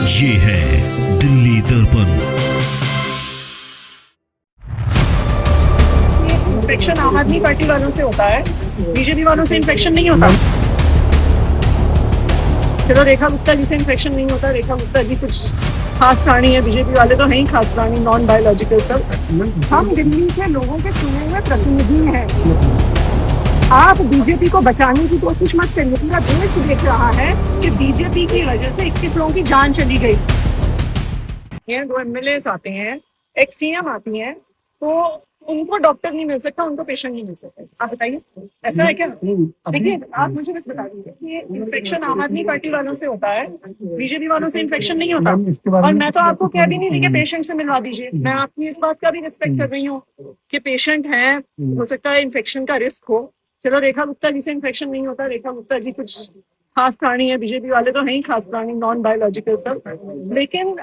ये है दिल्ली दर्पण। इन्फेक्शन आम आदमी पार्टी वालों से होता है, बीजेपी वालों से इन्फेक्शन नहीं होता। चलो रेखा गुप्ता जी से इन्फेक्शन नहीं होता, रेखा गुप्ता जी कुछ खास प्राणी है, बीजेपी वाले तो हैं ही खास प्राणी, नॉन बायोलॉजिकल सब। हम दिल्ली के लोगों के चुने हुए प्रतिनिधि हैं। आप बीजेपी को बचाने की कोशिश मत करिए। पूरा देश देख रहा है कि बीजेपी की वजह से 21 लोगों की जान चली गई। ये 2 MLA आते हैं, एक CM आती हैं, तो उनको डॉक्टर नहीं मिल सकता, उनको पेशेंट नहीं मिल सकता। आप बताइए ऐसा है क्या? देखिए आप मुझे बस बता दीजिए कि इन्फेक्शन आम आदमी पार्टी वालों से होता है, बीजेपी वालों से इन्फेक्शन नहीं होता। और मैं तो आपको कह भी नहीं दी कि पेशेंट से मिलवा दीजिए। मैं आपकी इस बात का भी रिस्पेक्ट कर रही हूँ कि पेशेंट है, हो सकता है इन्फेक्शन का रिस्क हो। चलो रेखा गुप्ता जी से इन्फेक्शन नहीं होता, रेखा गुप्ता जी कुछ खास प्राणी है, बीजेपी वाले तो हैं ही खास प्राणी, नॉन बायोलॉजिकल सब। लेकिन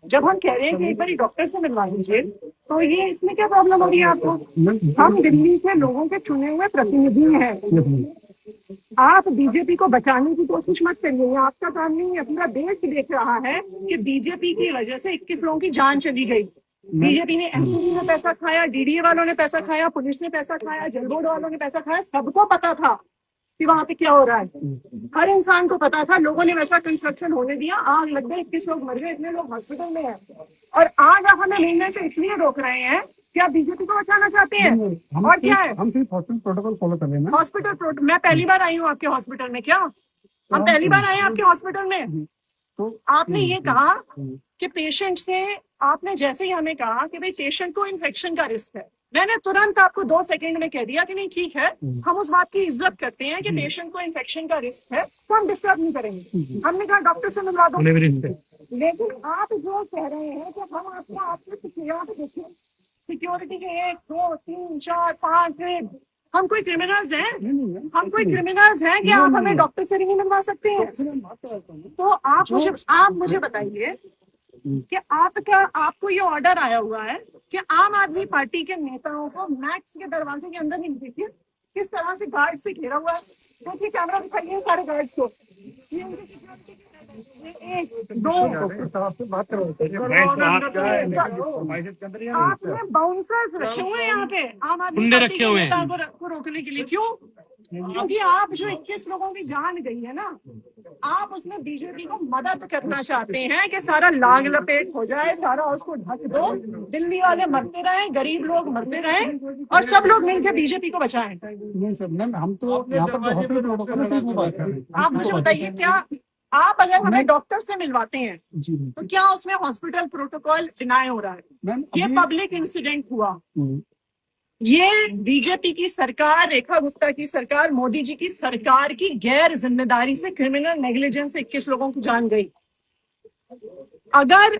जब हम कह रहे हैं कि एक बार डॉक्टर से मिलवा लीजिए, तो ये इसमें क्या प्रॉब्लम हो रही है आपको? हम दिल्ली के लोगों के चुने हुए प्रतिनिधि हैं। आप बीजेपी को बचाने की कोशिश मत करिए, ये आपका काम नहीं है। पूरा देश देख रहा है कि बीजेपी की वजह से 21 लोगों की जान चली गई। बीजेपी ने एमपी ने पैसा खाया, डीडीए वालों ने पैसा खाया, पुलिस ने पैसा खाया, जल बोर्ड वालों ने पैसा खाया। सबको पता था कि वहां पे क्या हो रहा है, हर इंसान को पता था। लोगों ने वैसा कंस्ट्रक्शन होने दिया, आग लग गई, 21 लोग मर गए, इतने लोग हॉस्पिटल में हैं। और आज आप हमें मिलने से इसलिए रोक रहे हैं कि आप बीजेपी को बचाना चाहते हैं। और क्या है? हम सिर्फ हॉस्पिटल प्रोटोकॉल फॉलो कर रहे हैं। Hospital protocol? मैं पहली बार आई हूँ आपके हॉस्पिटल में। क्या हम पहली बार आए हैं आपके हॉस्पिटल में? तो आपने ये कहा कि पेशेंट से, आपने जैसे ही हमें कहा कि भाई पेशेंट को इन्फेक्शन का रिस्क है, मैंने तुरंत आपको 2 सेकंड में कह दिया कि नहीं ठीक है, हम उस बात की इज्जत करते हैं कि पेशेंट को इन्फेक्शन का रिस्क है, तो हम डिस्टर्ब नहीं करेंगे। हमने कहा डॉक्टर से मिलवा दो। लेकिन आप जो कह रहे हैं कि हम आपको आपके सिक्योरिटी के 1 2 3 4 5 हम कोई क्रिमिनल्स हैं? हम कोई क्रिमिनल्स हैं कि आप हमें डॉक्टर से नहीं मिलवा सकते हैं? तो आप मुझे बताइए कि आपको ये ऑर्डर आया हुआ है कि आम आदमी पार्टी के नेताओं को मैक्स के दरवाजे के अंदर नहीं देखिए किस तरह से गार्ड से घेरा हुआ है। देखिए कैमरा दिखाइए सारे गार्ड्स को। ये उनकी सिक्योरिटी के 1 2 आपने बाउंसर्स रखे हुए हैं यहाँ पे आम आदमी पार्टी के नेताओं को रोकने के लिए। क्यों? क्योंकि आप जो 21 लोगों की जान गई है ना, आप उसमें बीजेपी को मदद करना चाहते हैं कि सारा लाग लपेट हो जाए, सारा उसको ढक दो, दिल्ली वाले मरते रहे, गरीब लोग मरते रहे और सब लोग मिलकर बीजेपी को बचाएं। नहीं सर, मैम हम तो यहाँ पर हॉस्पिटल प्रोटोकॉल से बात कर रहे हैं। आप मुझे बताइए, क्या आप अगर हमें डॉक्टर से मिलवाते हैं तो क्या उसमें हॉस्पिटल प्रोटोकॉल डिनाई हो रहा है? ये पब्लिक इंसिडेंट हुआ, ये बीजेपी की सरकार, रेखा गुप्ता की सरकार, मोदी जी की सरकार की गैर जिम्मेदारी से, क्रिमिनल नेग्लिजेंस से 21 लोगों की जान गई। अगर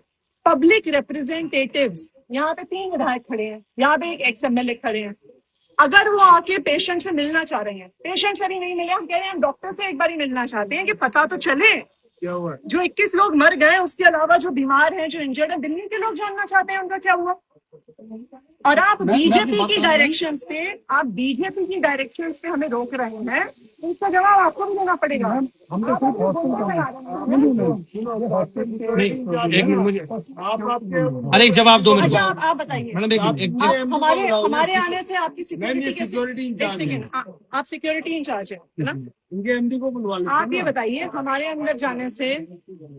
पब्लिक रिप्रेजेंटेटिव्स, यहाँ पे 3 विधायक खड़े हैं, यहाँ पे एक XMLA खड़े हैं, अगर वो आके पेशेंट से मिलना चाह रहे हैं, पेशेंट से भी नहीं मिले, हम कह रहे हैं हम डॉक्टर से एक बार ही मिलना चाहते हैं कि पता तो चले क्या हुआ। जो 21 लोग मर गए, उसके अलावा जो बीमार हैं, जो इंजर्ड है, दिल्ली के लोग जानना चाहते हैं उनका क्या हुआ। और आप बीजेपी की डायरेक्शंस पे हमें रोक रहे हैं, इसका जवाब आपको भी देना पड़ेगा। हम तो अरे जवाब दो। अच्छा आप बताइए, हमारे आने से आपकी सिक्योरिटी, एक सेकेंड, आप सिक्योरिटी इंचार्ज है ना? इनके MD को बुलवा लो। आप ये बताइए, हमारे अंदर जाने से,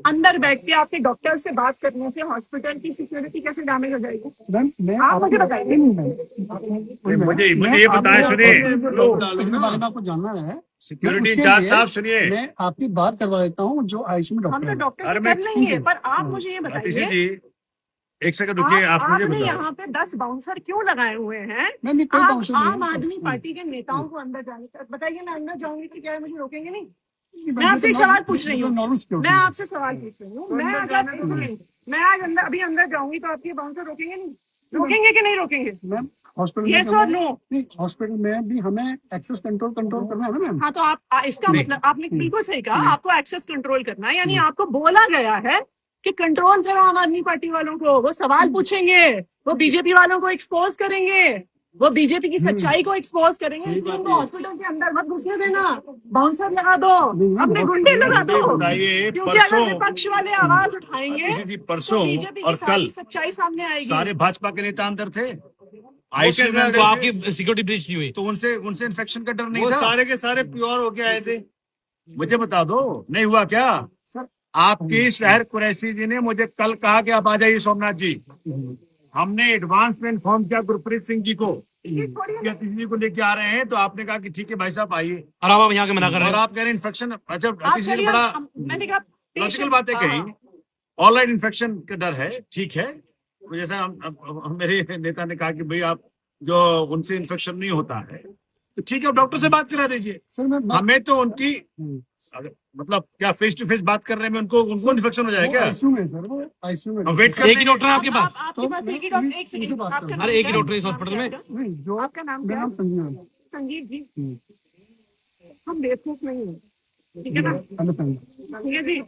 अंदर बैठ के आपके डॉक्टर से बात करने से हॉस्पिटल की सिक्योरिटी कैसे डैमेज हो जाएगी? आप मुझे बताइए। मुझे ये बताएं, सुनिए, बारे में आपको जानना है, सिक्योरिटी इंचार्ज साहब सुनिए, मैं आपकी बात करवा देता हूँ जो आईसीयू में हम डॉक्टर तो डॉक्टर से कर लेंगे, पर आप मुझे ये बताइए जी, 1 सेकंड रुकिए, आप मुझे आपने बताओ यहाँ पे 10 बाउंसर क्यों लगाए हुए हैं? नहीं, कोई बाउंसर नहीं है। आम आदमी पार्टी के नेताओं को अंदर जाने से बताइए, मैं अंदर जाऊंगी तो क्या मुझे रोकेंगे नहीं? मैं आपसे एक सवाल पूछ रही हूँ, मैं आपसे सवाल पूछ रही हूँ, मैं आज अंदर जाऊंगी तो आपके बाउंसर रोकेंगे नहीं? रोकेंगे कि नहीं रोकेंगे? मैम हॉस्पिटल यस और नो? हॉस्पिटल में भी हमें एक्सेस कंट्रोल करना है ना मैम। हाँ, तो आप इसका मतलब आपने बिल्कुल सही कहा, आपको एक्सेस कंट्रोल करना है, यानी आपको बोला गया है कि कंट्रोल करो आम आदमी पार्टी वालों को। वो सवाल पूछेंगे, वो बीजेपी वालों को एक्सपोज करेंगे, वो बीजेपी की सच्चाई को एक्सपोज करेंगे, इसलिए उनको हॉस्पिटल के अंदर मत घुसने देना, बाउंसर लगा दो, अपने गुंडे लगा दो, बताइए क्योंकि अगर विपक्ष वाले आवाज उठाएंगे जी परसों तो बीजेपी और की कल सारी सच्चाई सामने आएगी। सारे भाजपा के नेता अंदर थे, वो आईसीयू में कैसे तो आपकी सिक्योरिटी ब्रीच नहीं हुई? तो उनसे इन्फेक्शन का डर नहीं वो था। सारे के सारे प्योर होके आए थे। मुझे बता दो, नहीं हुआ क्या? सर आपकी शहर कुरैशी जी ने मुझे कल कहा कि आप आ जाइए सोमनाथ जी। हमने एडवांस में इन्फॉर्म किया गुरप्रीत सिंह जी को कि अतिथि जी को लेके आ रहे हैं, तो आपने कहा कि ठीक है भाई साहब आइए, और अब आप यहाँ के मना कर रहे और हैं। आप कह रहे हैं इन्फेक्शन। अच्छा, आप अतिथि जी ने चलिए, बड़ा मैंने कहा लॉजिकल बातें कही, ऑनलाइन इन्फेक्शन का डर है, ठीक है। तो जैसा हम मेरे नेता ने कहा कि भाई आप जो उनसे इन्फेक्शन नहीं होता है तो ठीक है, डॉक्टर से बात करा दीजिए। सर मैं हमें तो उनकी मतलब क्या फेस टू फेस बात कर रहे हैं, उनको इन्फेक्शन हो जाए क्या? आईसीयू में सर, वो आईसीयू में हम वेट कर एक ही डॉक्टर है आपके पास? आपके पास एक ही डॉक्टर, एक उनसे सेकंड, बात आपका करो। नाम अरे एक ही क्या है? डॉक्टर इस हॉस्पिटल में? नहीं, जो आपका नाम मेरा क्या नाम है? संजीव है। संजीव जी, हम बेवकूफ नहीं है, ठीक है ना? अंडरस्टैंड। ठीक है जी,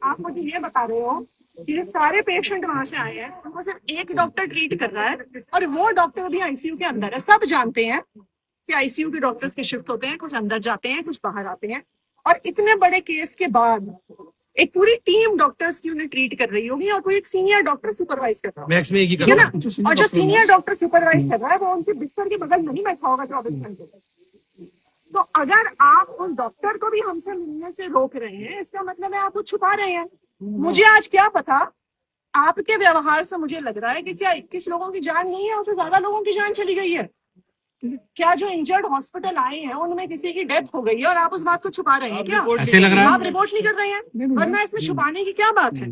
आप मुझे ये बता रहे हो कि ये सारे पेशेंट वहां से आए हैं, उनको सिर्फ एक डॉक्टर ट्रीट कर रहा है और वो डॉक्टर भी आईसीयू के अंदर है। सब जानते हैं कि आईसीयू के डॉक्टर्स के शिफ्ट होते हैं, कुछ अंदर जाते हैं, कुछ बाहर आते हैं, और इतने बड़े केस के बाद एक पूरी टीम डॉक्टर्स की उन्हें ट्रीट कर रही होगी और कोई एक सीनियर डॉक्टर सुपरवाइज कर रहा होगा, मैक्स में एक ही ठीक है कर ना? और जो सीनियर डॉक्टर सुपरवाइज कर रहा है वो उनके बिस्तर के बगल नहीं बैठा होगा 24 घंटे। तो अगर आप उन डॉक्टर को भी हमसे मिलने से रोक रहे हैं, इसका मतलब है आप कुछ छुपा रहे हैं। मुझे आज क्या पता, आपके व्यवहार से मुझे लग रहा है कि क्या 21 लोगों की जान नहीं है, उससे ज्यादा लोगों की जान चली गई है। क्या जो इंजर्ड हॉस्पिटल आए हैं उनमें किसी की डेथ हो गई है और आप उस बात को छुपा रहे हैं क्या? ऐसे लग रहा है। आप रिपोर्ट नहीं कर रहे हैं, वरना इसमें छुपाने की क्या बात है?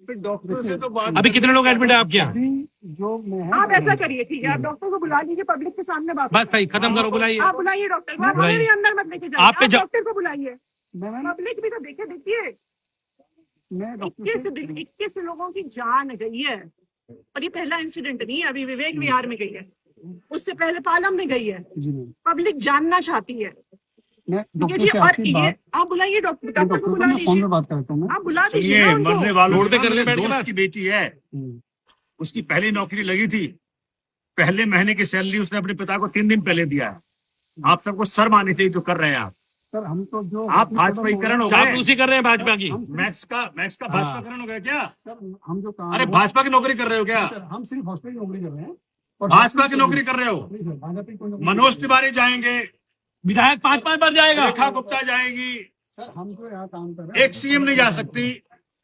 फिर डॉक्टर से तो बात अभी कितने लोग एडमिट है आपके यहाँ? अभी जो मैं है आप ऐसा करिए, ठीक है, आप डॉक्टर को बुला लीजिए, पब्लिक के सामने बात बस सही, खत्म करो, बुलाइए। आप बुलाइए डॉक्टर को, आप बुलाइए। हमें भी अंदर मत लेके जाइए, आप पे आप जब- डॉक्टर को बुलाइए, मैं पब्लिक भी तो देखे, देखिए मैं डॉक्टर 21 लोगों की जान गई है और ये पहला इंसिडेंट नहीं है, अभी विवेक विहार में गई है, उससे पहले पालम में गई है। जी मैम, पब्लिक जानना चाहती है, मैं ठीक है डॉक्टर जी। से और आपकी ये बात आप बुलाइए डॉक्टर को डॉक्टर को बुला मैं फोन लीजिए, पे बात करता हूँ मैं। आप बुला दीजिए सुनिए, ना उनको। मरने वालों रोड पे का कर ले मेरे बैठ के दोस्त बात। की बेटी है, हम्म, उसकी पहली नौकरी लगी थी, पहले महीने की सैलरी उसने अपने पिता को 3 दिन पहले दिया है। आप सबको शर्म आनी चाहिए जो कर रहे हैं आप। सर हम तो जो आप भाजपाईकरण हो गए, चापलूसी कर रहे हैं भाजपा की। मैक्स का भाजपाकरण हो गया क्या? सर हम जो काम अरे भाजपा की नौकरी कर रहे हो क्या? सर हम सिर्फ हॉस्पिटल की नौकरी कर रहे हैं और भाजपा की नौकरी कर रहे हो? नहीं सर, भाजपा की कोई नौकरी मनोज नहीं। तिवारी जाएंगे, विधायक 5-5 बार जाएगा। रेखा गुप्ता जाएगी, सर हम जो यहाँ काम कर रहे हैं एक सीएम नहीं जा सकती,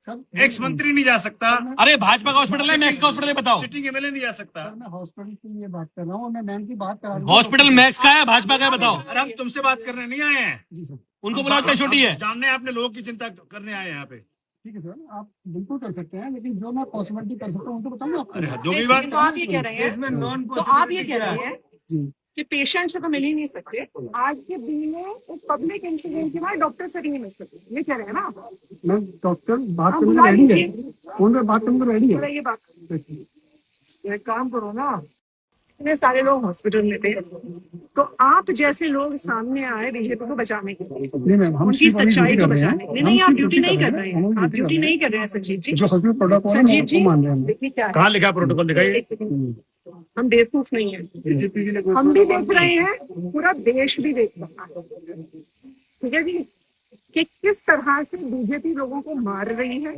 सर एक्स मंत्री नहीं जा सकता, अरे भाजपा का हॉस्पिटल है, मैक्स का हॉस्पिटल है, बताओ। सिटिंग एमएलए नहीं जा सकता। सर मैं हॉस्पिटल की ये बात कर रहा हूँ और मैं मैम की बात करा रहा हूँ। हॉस्पिटल मैक्स का है, भाजपा का है, बताओ। अरे हम तुमसे बात करने नहीं आए हैं, जी सर, उनको बुलाओ, कैशोटी है। जानने आपने लोगों की चिंता करने आए हैं यहाँ पे। ठीक है सर, आप बिल्कुल कर सकते हैं, लेकिन जो मैं पॉसिबिलिटी कर सकता हूँ उनको बताऊंगा आपको। अरे जो भी एक बात सेकंड, तो आप ये कह रहे हैं, इसमें नॉन तो आप ये कह रहे हैं जी कि पेशेंट से तो मिल ही नहीं सकते, आज के दिन में एक पब्लिक इंसिडेंट के बाद डॉक्टर से भी नहीं मिल सकते, ये कह रहे हैं ना आप? मैं डॉक्टर बात आप करने बुला को रेडी है, लीजिए, फोन पे बात करने को रेडी है। बुलाइए बात। एक काम करो ना, इतने सारे लोग हॉस्पिटल में थे, तो आप जैसे लोग सामने आए बीजेपी को बचाने के लिए, नहीं मैम, हम उनकी सिर्फ अपनी सच्चाई ड्यूटी को कर रहे हैं। बचाने के लिए। नहीं, हम आप सिर्फ ड्यूटी नहीं कर रहे हम हैं, आप ड्यूटी नहीं कर रहे हैं संजीव जी। जो हॉस्पिटल प्रोटोकॉल है संजीव वो जी, मान रहे हैं हम। देखिए क्या है, कहाँ लिखा प्रोटोकॉल दिखाइए। एक सेकंड, हम बेवकूफ नहीं है, हम भी देख रहे हैं, पूरा देश भी देख रहा है, ठीक है जी, कि किस तरह से बीजेपी लोगों को मार रही है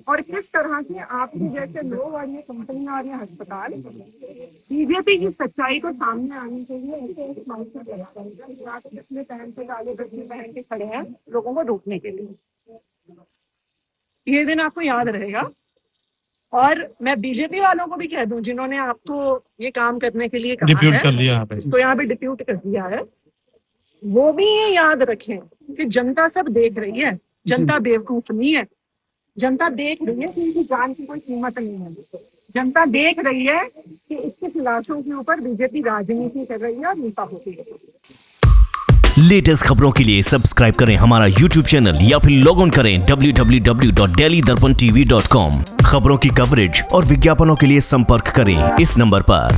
और किस तरह से आपके जैसे लोग और ये कंपनियां और ये अस्पताल बीजेपी की सच्चाई को सामने आने के लिए ऐसे एक माइक्रो चलाते हैं, रात में पहन के काले बच्चे पहन के खड़े हैं लोगों को रोकने के लिए। ये दिन आपको याद रहेगा। और मैं बीजेपी वालों को भी कह दूं जिन्होंने आपको ये काम करने के लिए कहा डिप्यूट है, कर लिया यहाँ पे। इसको यहाँ पे डिप्यूट कर दिया है, वो भी ये याद रखें कि जनता सब देख रही है, जनता बेवकूफ नहीं है, जनता देख रही है कि इनकी जान की कोई कीमत नहीं है, जनता देख रही है कि 21 लाशों के ऊपर बीजेपी राजनीति कर रही है और नीता होती है। लेटेस्ट खबरों के लिए सब्सक्राइब करें हमारा YouTube चैनल या फिर लॉग ऑन करें www.delhidarpantv.com। खबरों की कवरेज और विज्ञापनों के लिए संपर्क करें इस नंबर पर।